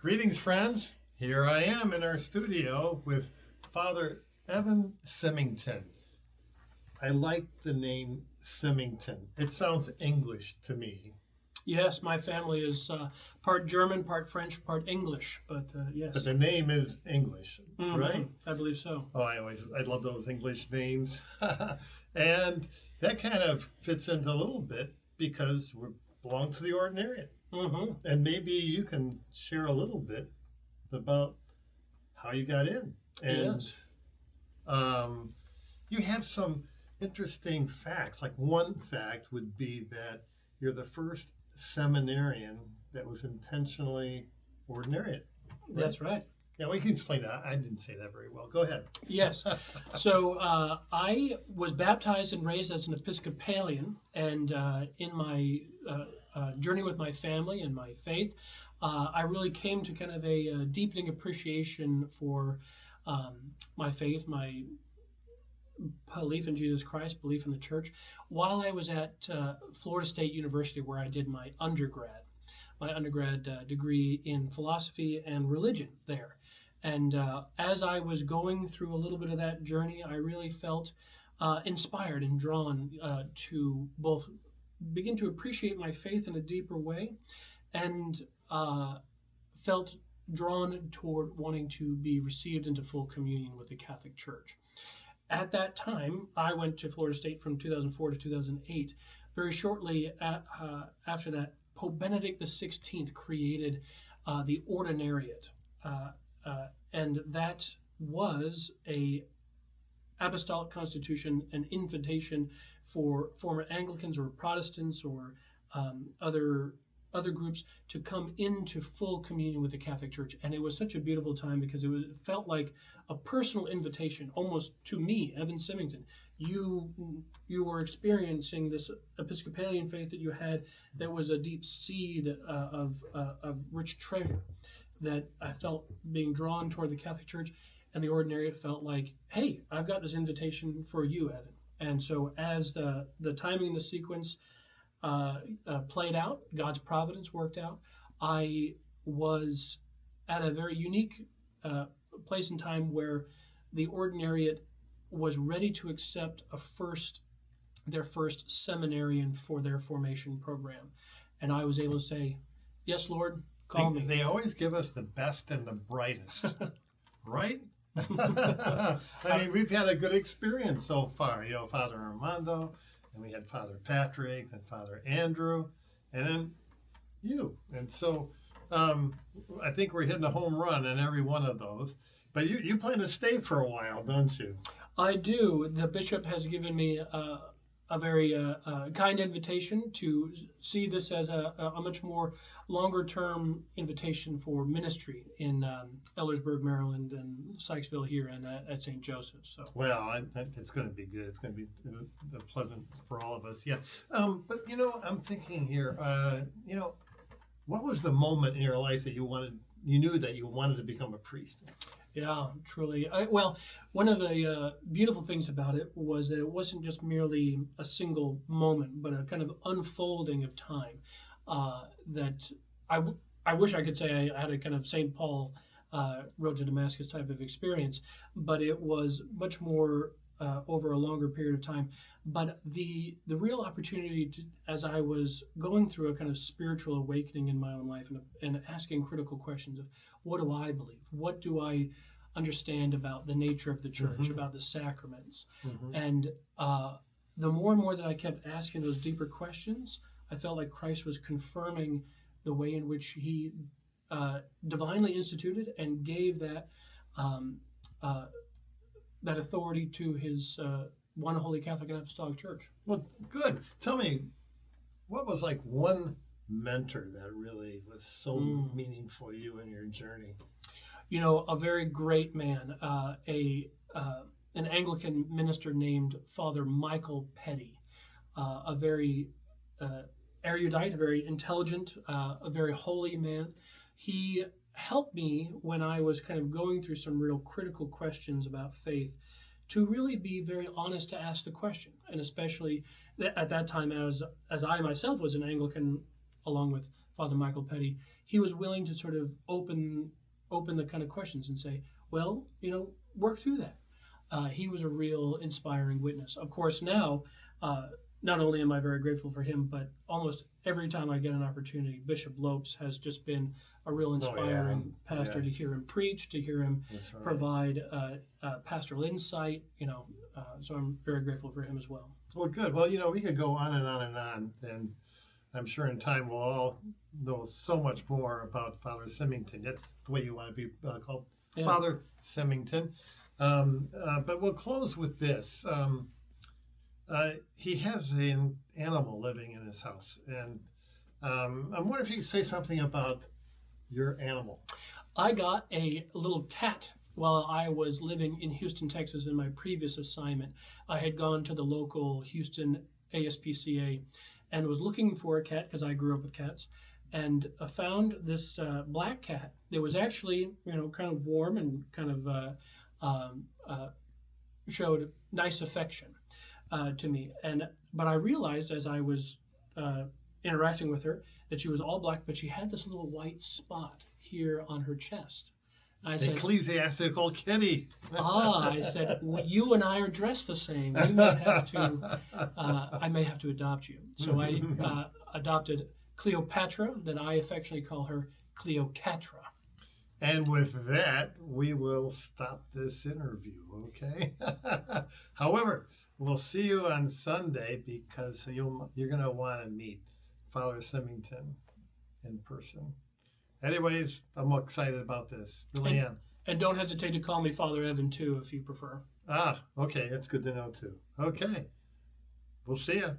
Greetings, friends. Here I am in our studio with Father Evan Simington. I like the name Simington. It sounds English to me. Yes, my family is part German, part French, part English, but yes. But the name is English, right? I believe so. Oh, I love those English names. And that kind of fits into a little bit because we belong to the ordinariate. And maybe you can share a little bit about how you got in. And Yes. You have some interesting facts. Like one fact would be that you're the first seminarian that was intentionally ordinariate. Right? That's right. Yeah, we can explain that. I didn't say that very well. Go ahead. Yes. So I was baptized and raised as an Episcopalian, and in my journey with my family and my faith, I really came to kind of a deepening appreciation for my faith, my belief in Jesus Christ, belief in the church, while I was at Florida State University, where I did my undergrad degree in philosophy and religion there. And as I was going through a little bit of that journey, I really felt inspired and drawn to both begin to appreciate my faith in a deeper way, and felt drawn toward wanting to be received into full communion with the Catholic Church. At that time, I went to Florida State from 2004 to 2008. Very shortly after that, Pope Benedict XVI created the Ordinariate, and that was a apostolic constitution, an invitation for former Anglicans or Protestants or other groups to come into full communion with the Catholic Church. And it was such a beautiful time because it felt like a personal invitation almost to me, Evan Simington. You were experiencing this Episcopalian faith that you had that was a deep seed of rich treasure that I felt being drawn toward the Catholic Church, and the Ordinariate felt like, hey, I've got this invitation for you, Evan. And so as the timing and the sequence played out, God's providence worked out, I was at a very unique place in time where the Ordinariate was ready to accept their first seminarian for their formation program. And I was able to say, yes, Lord, call me. They always give us the best and the brightest, right? I mean, we've had a good experience so far. You know, Father Armando, and we had Father Patrick, and Father Andrew, and then you. And so I think we're hitting a home run in every one of those. But you plan to stay for a while, don't you? I do. The bishop has given me a very kind invitation to see this as a much more longer-term invitation for ministry in Ellersburg, Maryland, and Sykesville here and at St. Joseph's. So. Well, it's going to be good. It's going to be pleasant for all of us. Yeah. But, I'm thinking here, what was the moment in your life that you knew that you wanted to become a priest? Yeah, truly. Well, one of the beautiful things about it was that it wasn't just merely a single moment, but a kind of unfolding of time. That I wish I could say I had a kind of St. Paul road to Damascus type of experience, but it was much more over a longer period of time. But the real opportunity as I was going through a kind of spiritual awakening in my own life and asking critical questions of what do I believe? What do I understand about the nature of the church, about the sacraments? And the more and more that I kept asking those deeper questions, I felt like Christ was confirming the way in which he divinely instituted and gave that that authority to his one holy Catholic and Apostolic Church. Well, good. Tell me, what was like one mentor that really was so meaningful to you in your journey? A very great man, an Anglican minister named Father Michael Petty, a very erudite, a very intelligent, a very holy man. He helped me when I was kind of going through some real critical questions about faith to really be very honest to ask the question. And especially at that time, as I myself was an Anglican, along with Father Michael Petty, he was willing to sort of open the kind of questions and say, well, work through that. He was a real inspiring witness. Of course, now, not only am I very grateful for him, but almost every time I get an opportunity, Bishop Lopes has just been a real inspiring pastor to hear him preach, to hear him provide pastoral insight. So I'm very grateful for him as well. Well, good. Well, we could go on and on and on, and I'm sure in time we'll all know so much more about Father Simington. That's the way you want to be called, Father Simington. But we'll close with this. He has an animal living in his house, and I'm wondering if you could say something about your animal. I got a little cat while I was living in Houston, Texas in my previous assignment. I had gone to the local Houston ASPCA and was looking for a cat because I grew up with cats, and found this black cat that was actually, kind of warm and kind of showed nice affection to me. But I realized as I was interacting with her that she was all black, but she had this little white spot here on her chest. I said, ecclesiastical kitty. I said, you and I are dressed the same. We might have to. I may have to adopt you. So I adopted Cleopatra, that I affectionately call her Cleocatra. And with that, we will stop this interview. Okay. However, we'll see you on Sunday because you're going to want to meet Father Simington in person. Anyways, I'm excited about this. Really am. And don't hesitate to call me Father Evan, too, if you prefer. Okay. That's good to know, too. Okay. We'll see you.